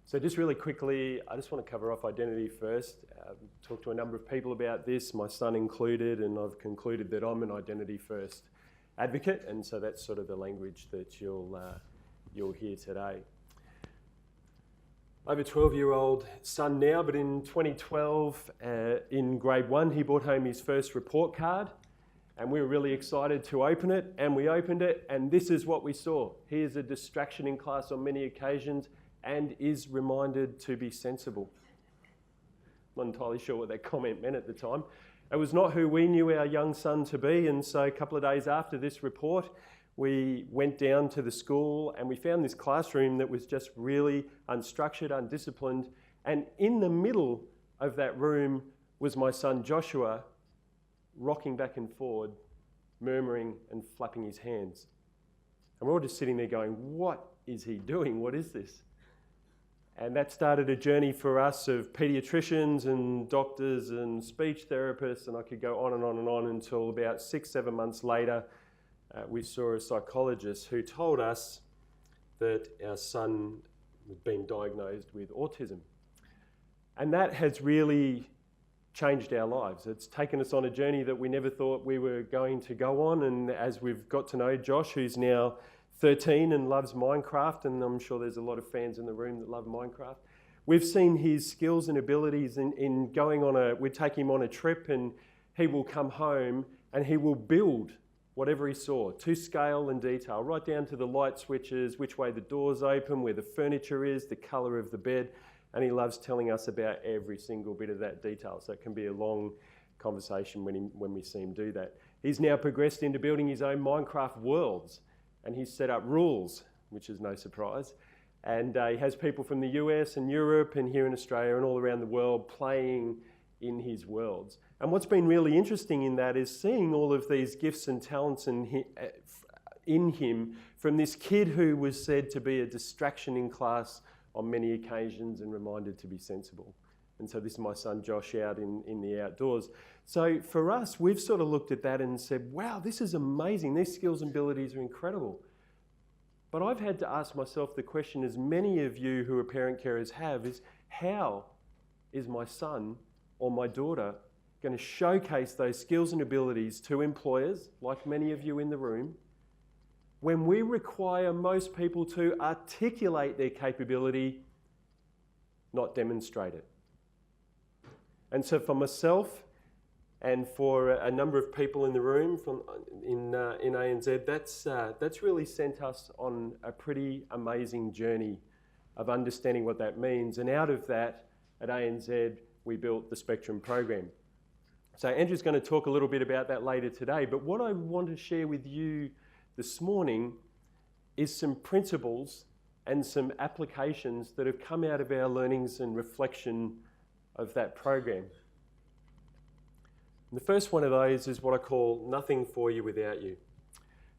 So just really quickly, I just want to cover off identity first. Talk to a number of people about this, my son included, and I've concluded that I'm an identity first advocate, and so that's sort of the language that you'll hear today. I have a 12-year-old son now, but in 2012, in grade 1, he brought home his first report card, and we were really excited to open it, and we opened it, and this is what we saw. He is a distraction in class on many occasions and is reminded to be sensible. I'm not entirely sure what that comment meant at the time. It was not who we knew our young son to be, and so a couple of days after this report, we went down to the school and we found this classroom that was just really unstructured, undisciplined, and in the middle of that room was my son Joshua, rocking back and forward, murmuring and flapping his hands. And we're all just sitting there going, what is he doing? What is this? And that started a journey for us of paediatricians and doctors and speech therapists, and I could go on and on and on until about 6-7 months later, we saw a psychologist who told us that our son had been diagnosed with autism. And that has really changed our lives. It's taken us on a journey that we never thought we were going to go on, and as we've got to know Josh, who's now 13 and loves Minecraft, and I'm sure there's a lot of fans in the room that love Minecraft. We've seen his skills and abilities in going on we take him on a trip and he will come home and he will build whatever he saw to scale and detail, right down to the light switches, which way the doors open, where the furniture is, the colour of the bed, and he loves telling us about every single bit of that detail. So it can be a long conversation when we see him do that. He's now progressed into building his own Minecraft worlds, and he's set up rules, which is no surprise. And he has people from the US and Europe and here in Australia and all around the world playing in his worlds. And what's been really interesting in that is seeing all of these gifts and talents in him from this kid who was said to be a distraction in class on many occasions and reminded to be sensible. And so this is my son Josh out in the outdoors. So for us, we've sort of looked at that and said, wow, this is amazing. These skills and abilities are incredible. But I've had to ask myself the question, as many of you who are parent carers have, is how is my son or my daughter going to showcase those skills and abilities to employers, like many of you in the room, when we require most people to articulate their capability, not demonstrate it? And so for myself and for a number of people in the room in ANZ, that's really sent us on a pretty amazing journey of understanding what that means. And out of that, at ANZ, we built the Spectrum program. So Andrew's going to talk a little bit about that later today, but what I want to share with you this morning is some principles and some applications that have come out of our learnings and reflection of that program. And the first one of those is what I call nothing for you without you.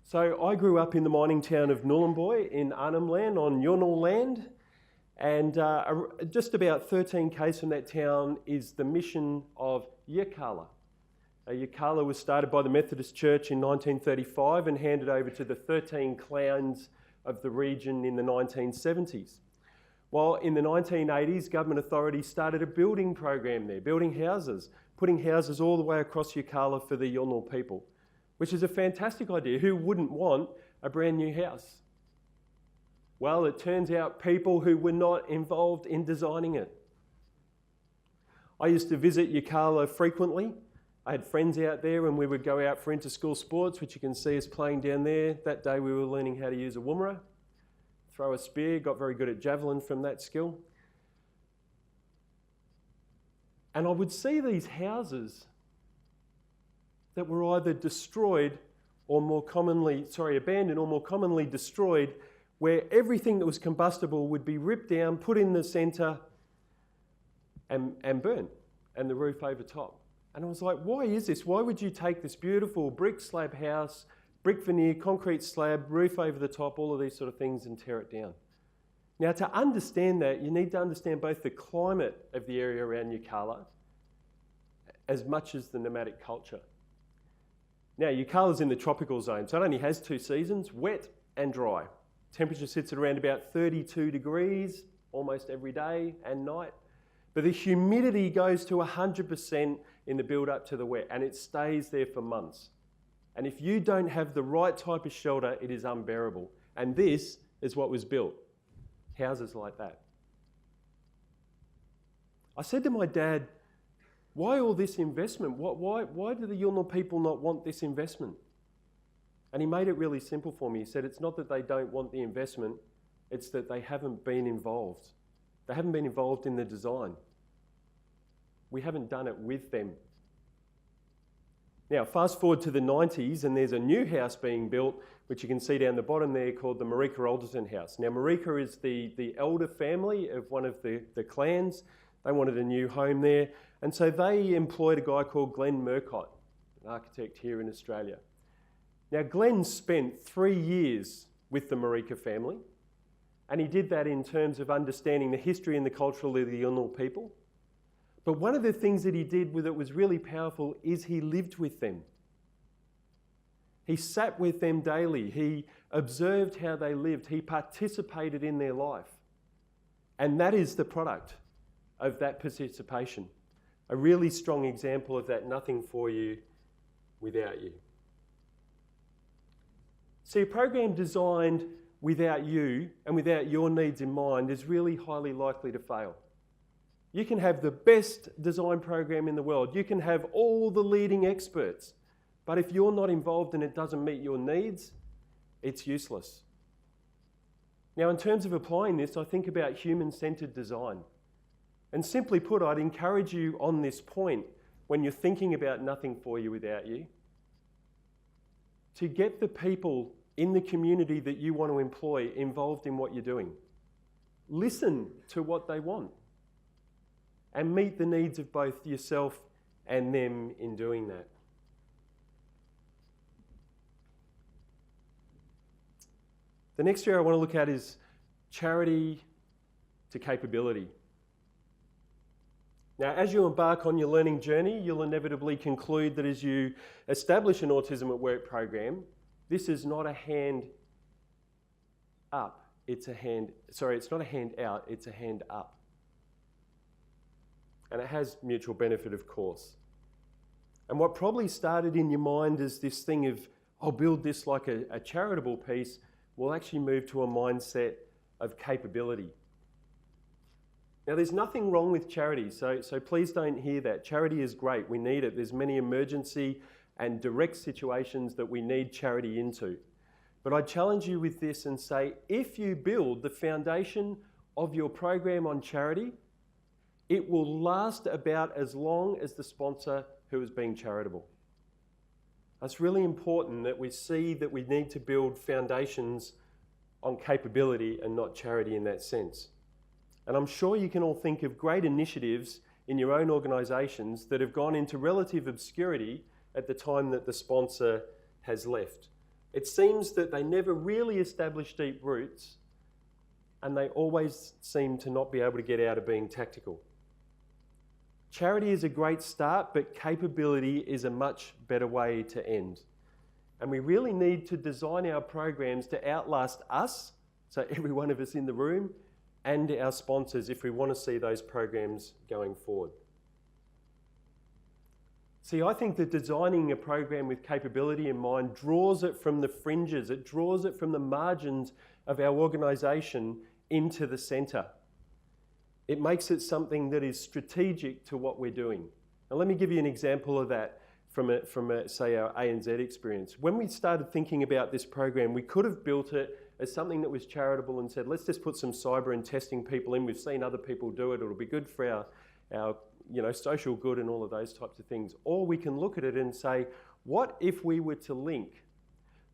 So I grew up in the mining town of Nhulunbuy in Arnhem Land on Yolngu land, and just about 13 k's from that town is the mission of Yirrkala. Yirrkala was started by the Methodist Church in 1935 and handed over to the 13 clans of the region in the 1970s. While in the 1980s, government authorities started a building program there, building houses, putting houses all the way across Yirrkala for the Yolngu people, which is a fantastic idea. Who wouldn't want a brand new house? Well, it turns out people who were not involved in designing it. I used to visit Yirrkala frequently. I had friends out there and we would go out for inter-school sports, which you can see us playing down there. That day we were learning how to use a woomera, throw a spear, got very good at javelin from that skill. And I would see these houses that were either destroyed or abandoned or more commonly destroyed, where everything that was combustible would be ripped down, put in the centre and burnt, and the roof over top. And I was like, why is this? Why would you take this beautiful brick slab house, brick veneer, concrete slab, roof over the top, all of these sort of things, and tear it down? Now, to understand that, you need to understand both the climate of the area around Yirrkala as much as the nomadic culture. Now, Yirrkala's in the tropical zone, so it only has 2 seasons, wet and dry. Temperature sits at around about 32 degrees almost every day and night. But the humidity goes to 100% in the build up to the wet, and it stays there for months. And if you don't have the right type of shelter, it is unbearable. And this is what was built. Houses like that. I said to my dad, why all this investment? Why do the Yolngu people not want this investment? And he made it really simple for me. He said, it's not that they don't want the investment, it's that they haven't been involved. They haven't been involved in the design. We haven't done it with them. Now, fast forward to the 90s, and there's a new house being built, which you can see down the bottom there, called the Marika Alderton House. Now, Marika is the elder family of one of the clans. They wanted a new home there, and so they employed a guy called Glenn Murcott, an architect here in Australia. Now, Glenn spent 3 years with the Marika family, and he did that in terms of understanding the history and the culture of the Yolngu people. But one of the things that he did that was really powerful is he lived with them. He sat with them daily. He observed how they lived. He participated in their life. And that is the product of that participation. A really strong example of that, nothing for you without you. See, a program designed without you and without your needs in mind is really highly likely to fail. You can have the best design program in the world. You can have all the leading experts. But if you're not involved and it doesn't meet your needs, it's useless. Now, in terms of applying this, I think about human-centered design. And simply put, I'd encourage you on this point, when you're thinking about nothing for you without you, to get the people in the community that you want to employ involved in what you're doing. Listen to what they want and meet the needs of both yourself and them in doing that. The next area I want to look at is charity to capability. Now, as you embark on your learning journey, you'll inevitably conclude that as you establish an Autism at Work program, this is not a hand up, it's not a hand out, it's a hand up. And it has mutual benefit, of course. And what probably started in your mind as this thing of, I'll build this like a charitable piece, will actually move to a mindset of capability. Now, there's nothing wrong with charity, so please don't hear that. Charity is great, we need it. There's many emergency and direct situations that we need charity into. But I challenge you with this and say, if you build the foundation of your program on charity, it will last about as long as the sponsor who is being charitable. It's really important that we see that we need to build foundations on capability and not charity in that sense. And I'm sure you can all think of great initiatives in your own organisations that have gone into relative obscurity at the time that the sponsor has left. It seems that they never really established deep roots, and they always seem to not be able to get out of being tactical. Charity is a great start, but capability is a much better way to end. And we really need to design our programs to outlast us, so every one of us in the room, and our sponsors if we want to see those programs going forward. See, I think that designing a program with capability in mind draws it from the fringes, it draws it from the margins of our organisation into the centre. It makes it something that is strategic to what we're doing. Now, let me give you an example of that from say, our ANZ experience. When we started thinking about this program, we could have built it as something that was charitable and said, let's just put some cyber and testing people in. We've seen other people do it. It'll be good for our social good and all of those types of things. Or we can look at it and say, what if we were to link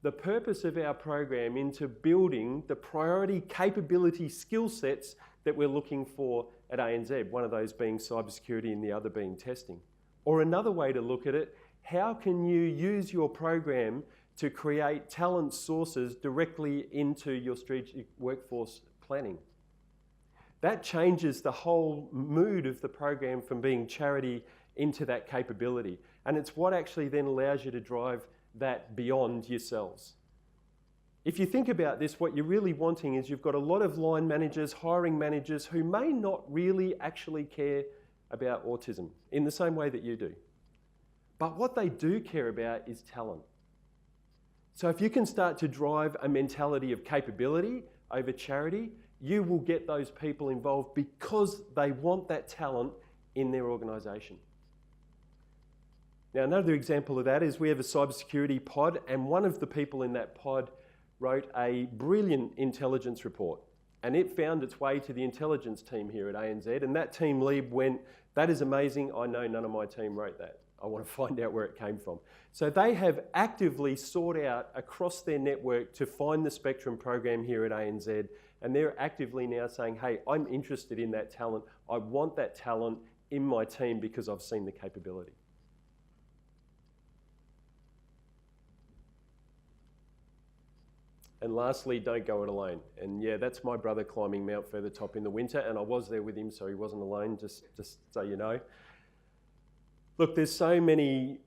the purpose of our program into building the priority capability skill sets that we're looking for at ANZ, one of those being cybersecurity and the other being testing. Or another way to look at it, how can you use your program to create talent sources directly into your strategic workforce planning? That changes the whole mood of the program from being charity into that capability. And it's what actually then allows you to drive that beyond yourselves. If you think about this, what you're really wanting is you've got a lot of line managers, hiring managers who may not really actually care about autism in the same way that you do. But what they do care about is talent. So if you can start to drive a mentality of capability over charity, you will get those people involved because they want that talent in their organisation. Now, another example of that is we have a cybersecurity pod, and one of the people in that pod wrote a brilliant intelligence report, and it found its way to the intelligence team here at ANZ, and that team lead went, "That is amazing, I know none of my team wrote that. I want to find out where it came from." So they have actively sought out across their network to find the Spectrum program here at ANZ, and they're actively now saying, "Hey, I'm interested in that talent. I want that talent in my team because I've seen the capability." And lastly, don't go it alone. And yeah, that's my brother climbing Mount Feathertop in the winter, and I was there with him, so he wasn't alone, just so you know. Look, there's so many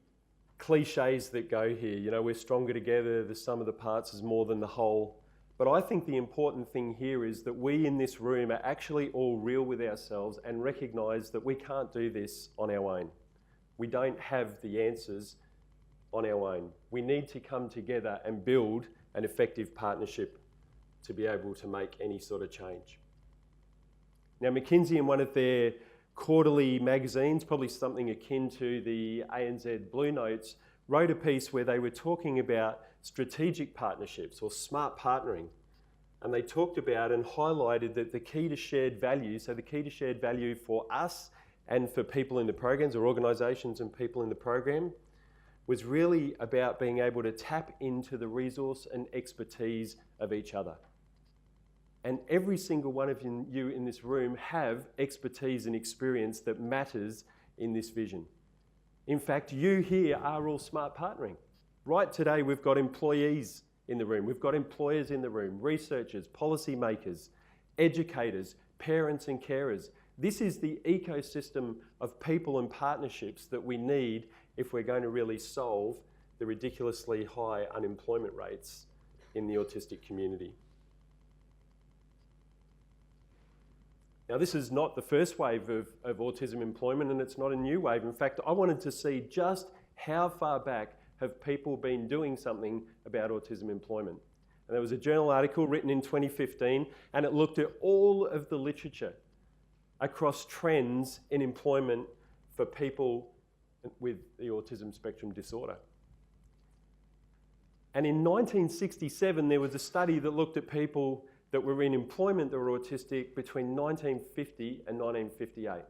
cliches that go here. You know, we're stronger together, the sum of the parts is more than the whole. But I think the important thing here is that we in this room are actually all real with ourselves and recognise that we can't do this on our own. We don't have the answers on our own. We need to come together and build an effective partnership to be able to make any sort of change. Now, McKinsey, in one of their quarterly magazines, probably something akin to the ANZ Blue Notes, wrote a piece where they were talking about strategic partnerships or smart partnering. And they talked about and highlighted that the key to shared value, so the key to shared value for us and for people in the programs or organisations and people in the program, was really about being able to tap into the resource and expertise of each other. And every single one of you in this room have expertise and experience that matters in this vision. In fact, you here are all smart partnering. Right today, we've got employees in the room, we've got employers in the room, researchers, policymakers, educators, parents and carers. This is the ecosystem of people and partnerships that we need if we're going to really solve the ridiculously high unemployment rates in the autistic community. Now, this is not the first wave of autism employment, and it's not a new wave. In fact, I wanted to see just how far back have people been doing something about autism employment. And there was a journal article written in 2015, and it looked at all of the literature across trends in employment for people with the autism spectrum disorder. And in 1967, there was a study that looked at people that were in employment that were autistic between 1950 and 1958.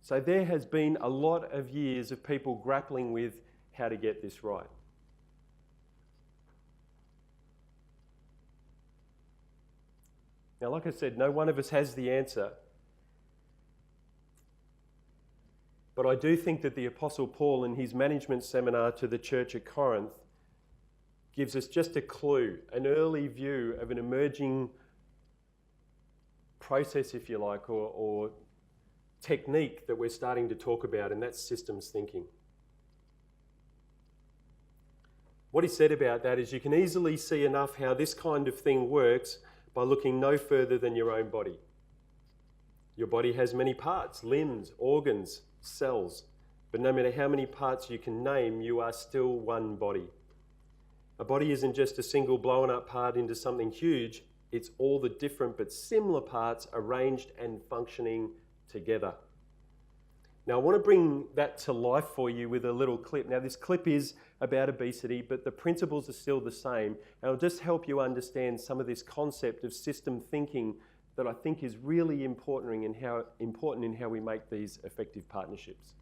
So there has been a lot of years of people grappling with how to get this right. Now, like I said, no one of us has the answer. But I do think that the Apostle Paul, in his management seminar to the church at Corinth, gives us just a clue, an early view of an emerging process, if you like, or technique that we're starting to talk about, and that's systems thinking. What he said about that is you can easily see enough how this kind of thing works by looking no further than your own body. Your body has many parts, limbs, organs, cells, but no matter how many parts you can name, you are still one body. A body isn't just a single blown up part into something huge, it's all the different but similar parts arranged and functioning together. Now I want to bring that to life for you with a little clip. Now this clip is about obesity, but the principles are still the same, and it'll just help you understand some of this concept of system thinking that I think is really important in how we make these effective partnerships.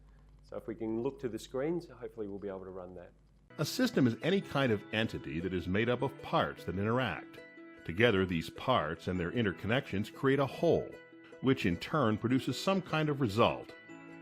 So if we can look to the screens, hopefully we'll be able to run that. A system is any kind of entity that is made up of parts that interact. Together, these parts and their interconnections create a whole, which in turn produces some kind of result.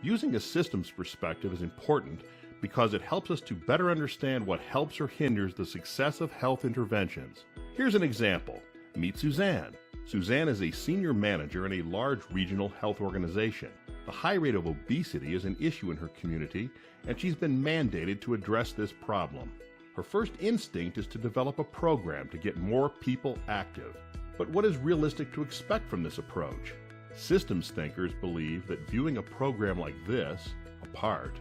Using a systems perspective is important because it helps us to better understand what helps or hinders the success of health interventions. Here's an example. Meet Suzanne. Suzanne is a senior manager in a large regional health organization. The high rate of obesity is an issue in her community, and she's been mandated to address this problem. Her first instinct is to develop a program to get more people active. But what is realistic to expect from this approach? Systems thinkers believe that viewing a program like this, apart,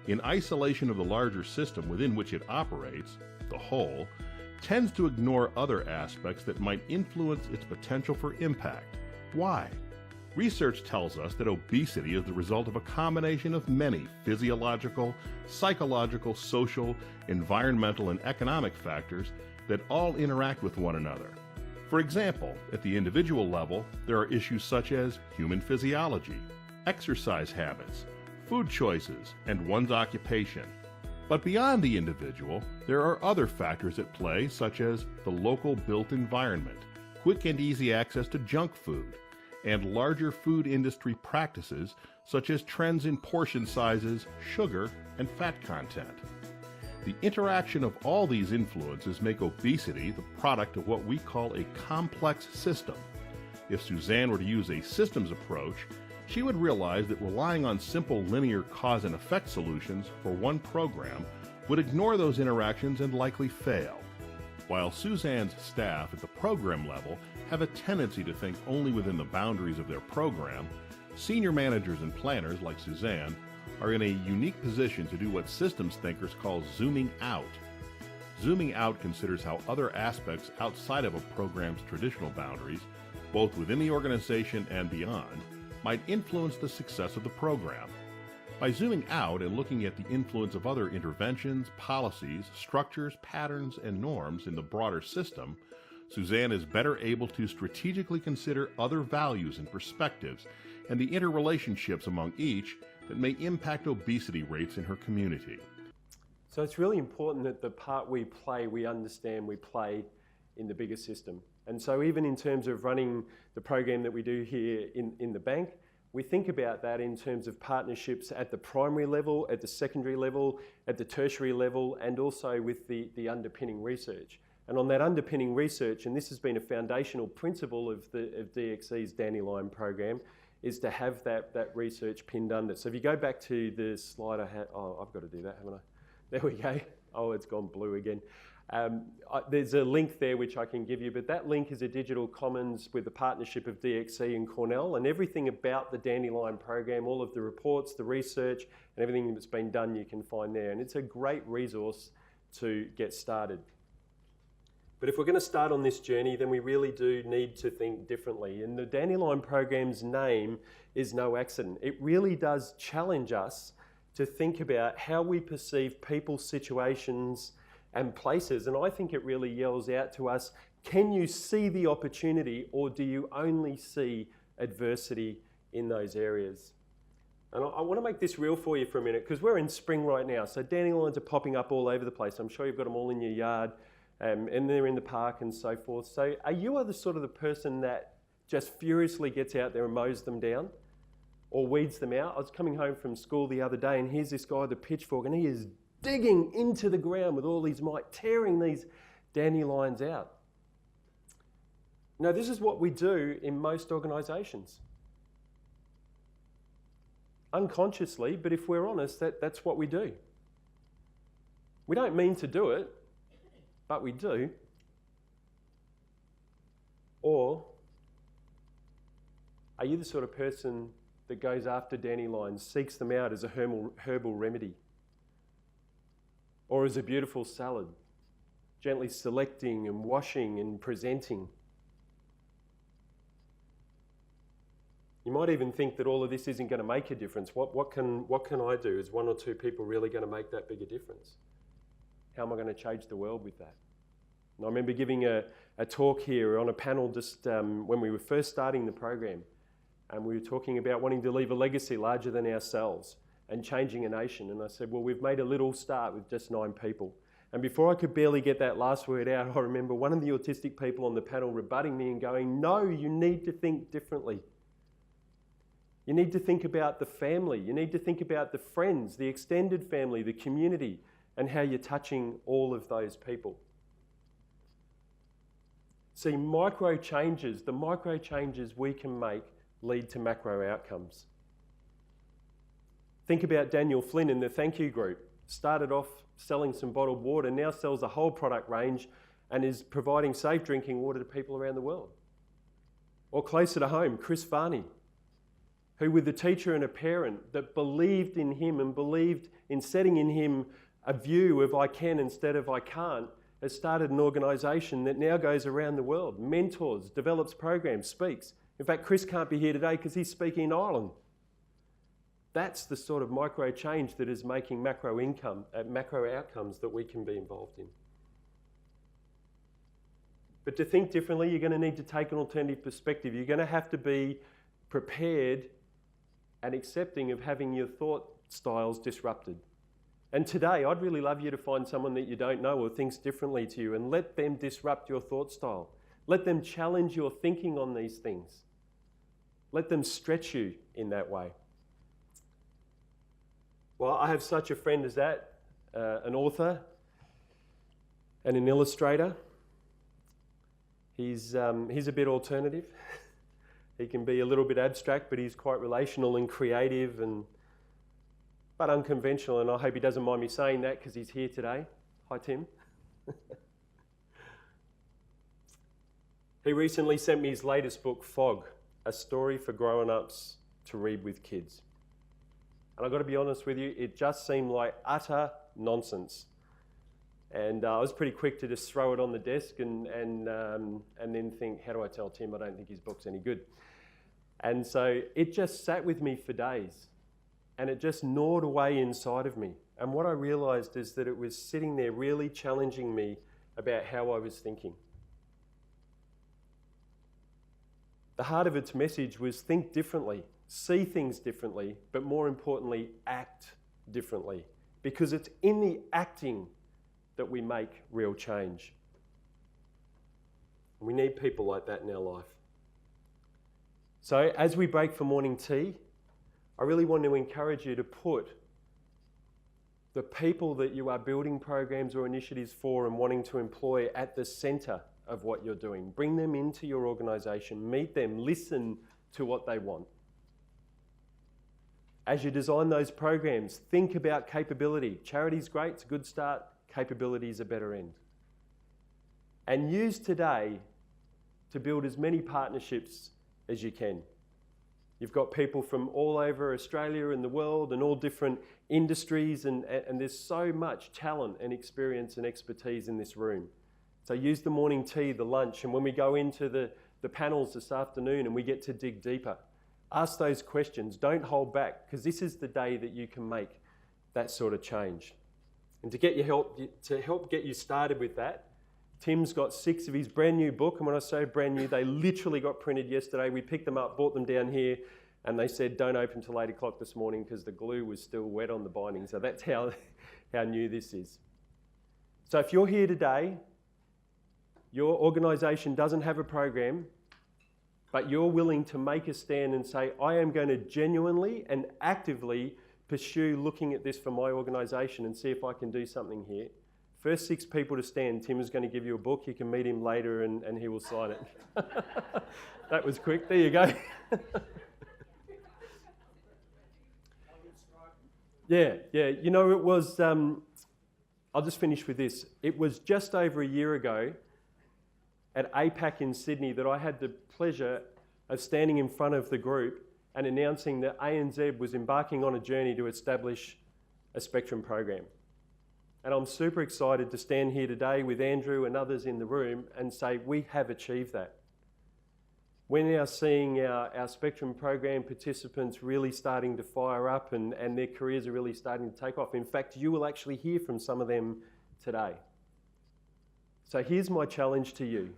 in isolation of the larger system within which it operates, the whole, tends to ignore other aspects that might influence its potential for impact. Why? Research tells us that obesity is the result of a combination of many physiological, psychological, social, environmental, and economic factors that all interact with one another. For example, at the individual level, there are issues such as human physiology, exercise habits, food choices, and one's occupation. But beyond the individual, there are other factors at play, such as the local built environment, quick and easy access to junk food, and larger food industry practices such as trends in portion sizes, sugar, and fat content. The interaction of all these influences make obesity the product of what we call a complex system. If Suzanne were to use a systems approach, she would realize that relying on simple linear cause and effect solutions for one program would ignore those interactions and likely fail. While Suzanne's staff at the program level have a tendency to think only within the boundaries of their program, senior managers and planners like Suzanne are in a unique position to do what systems thinkers call zooming out. Zooming out considers how other aspects outside of a program's traditional boundaries, both within the organization and beyond, might influence the success of the program. By zooming out and looking at the influence of other interventions, policies, structures, patterns, and norms in the broader system, Suzanne is better able to strategically consider other values and perspectives and the interrelationships among each that may impact obesity rates in her community. So it's really important that the part we play, we understand we play in the bigger system. And so even in terms of running the program that we do here in the bank, we think about that in terms of partnerships at the primary level, at the secondary level, at the tertiary level, and also with the underpinning research. And on that underpinning research, and this has been a foundational principle of DXE's Dandelion program, is to have that research pinned under. So if you go back to the slide I had, I've got to do that, haven't I? There we go. Oh, it's gone blue again. There's a link there which I can give you, but that link is a digital commons with the partnership of DXE and Cornell, and everything about the Dandelion program, all of the reports, the research, and everything that's been done you can find there. And it's a great resource to get started. But if we're going to start on this journey, then we really do need to think differently. And the Dandelion program's name is no accident. It really does challenge us to think about how we perceive people, situations, and places. And I think it really yells out to us, can you see the opportunity, or do you only see adversity in those areas? And I want to make this real for you for a minute, because we're in spring right now. So dandelions are popping up all over the place. I'm sure you've got them all in your yard. And they're in the park and so forth. So are you the sort of the person that just furiously gets out there and mows them down or weeds them out? I was coming home from school the other day, and here's this guy with a pitchfork, and he is digging into the ground with all his might, tearing these dandelions out. Now, this is what we do in most organisations. Unconsciously, but if we're honest, that's what we do. We don't mean to do it, but we do. Or are you the sort of person that goes after dandelions, seeks them out as a herbal remedy, or as a beautiful salad, gently selecting and washing and presenting? You might even think that all of this isn't going to make a difference. What can I do? Is one or two people really going to make that big a difference? How am I going to change the world with that? And I remember giving a talk here on a panel just when we were first starting the program, and we were talking about wanting to leave a legacy larger than ourselves and changing a nation. And I said, well, we've made a little start with just 9 people. And before I could barely get that last word out, I remember one of the autistic people on the panel rebutting me and going, no, you need to think differently. You need to think about the family. You need to think about the friends, the extended family, the community, and how you're touching all of those people. See, the micro changes we can make lead to macro outcomes. Think about Daniel Flynn in the Thank You group. started off selling some bottled water, now sells a whole product range and is providing safe drinking water to people around the world. Or closer to home, Chris Varney, who with a teacher and a parent that believed in him and believed in setting in him a view of I can instead of I can't, has started an organisation that now goes around the world, mentors, develops programs, speaks. In fact, Chris can't be here today because he's speaking in Ireland. That's the sort of micro change that is making macro outcomes that we can be involved in. But to think differently, you're going to need to take an alternative perspective. You're going to have to be prepared and accepting of having your thought styles disrupted. And today, I'd really love you to find someone that you don't know or thinks differently to you and let them disrupt your thought style. Let them challenge your thinking on these things. Let them stretch you in that way. Well, I have such a friend as that, an author and an illustrator. He's a bit alternative. He can be a little bit abstract, but he's quite relational and creative but unconventional, and I hope he doesn't mind me saying that because he's here today. Hi, Tim. He recently sent me his latest book, Fog, a story for grown-ups to read with kids. And I've got to be honest with you, it just seemed like utter nonsense. And I was pretty quick to just throw it on the desk and then think, how do I tell Tim I don't think his book's any good? And so it just sat with me for days. And it just gnawed away inside of me. And what I realised is that it was sitting there really challenging me about how I was thinking. The heart of its message was think differently, see things differently, but more importantly, act differently. Because it's in the acting that we make real change. We need people like that in our life. So as we break for morning tea, I really want to encourage you to put the people that you are building programs or initiatives for and wanting to employ at the centre of what you're doing. Bring them into your organisation, meet them, listen to what they want. As you design those programs, think about capability. Charity's great, it's a good start. Capability is a better end. And use today to build as many partnerships as you can. You've got people from all over Australia and the world and all different industries and there's so much talent and experience and expertise in this room. So use the morning tea, the lunch, and when we go into the panels this afternoon and we get to dig deeper, ask those questions. Don't hold back, because this is the day that you can make that sort of change. And to help get you started with that, Tim's got 6 of his brand new book, and when I say brand new, they literally got printed yesterday. We picked them up, brought them down here, and they said don't open till 8 o'clock this morning because the glue was still wet on the binding. So that's how new this is. So if you're here today, your organisation doesn't have a program, but you're willing to make a stand and say, I am going to genuinely and actively pursue looking at this for my organisation and see if I can do something here. First 6 people to stand, Tim is going to give you a book. You can meet him later and he will sign it. That was quick. There you go. Yeah. You know, it was, I'll just finish with this. It was just over a year ago at APAC in Sydney that I had the pleasure of standing in front of the group and announcing that ANZ was embarking on a journey to establish a spectrum program. And I'm super excited to stand here today with Andrew and others in the room and say we have achieved that. We're now seeing our spectrum program participants really starting to fire up and their careers are really starting to take off. In fact, you will actually hear from some of them today. So here's my challenge to you.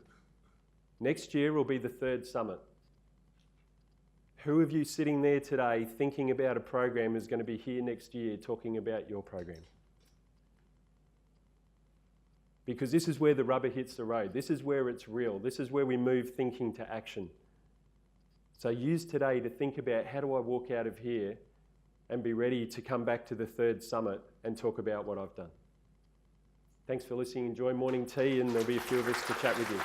Next year will be the 3rd summit. Who of you sitting there today thinking about a program is going to be here next year talking about your program? Because this is where the rubber hits the road. This is where it's real. This is where we move thinking to action. So use today to think about how do I walk out of here and be ready to come back to the 3rd summit and talk about what I've done. Thanks for listening. Enjoy morning tea and there'll be a few of us to chat with you.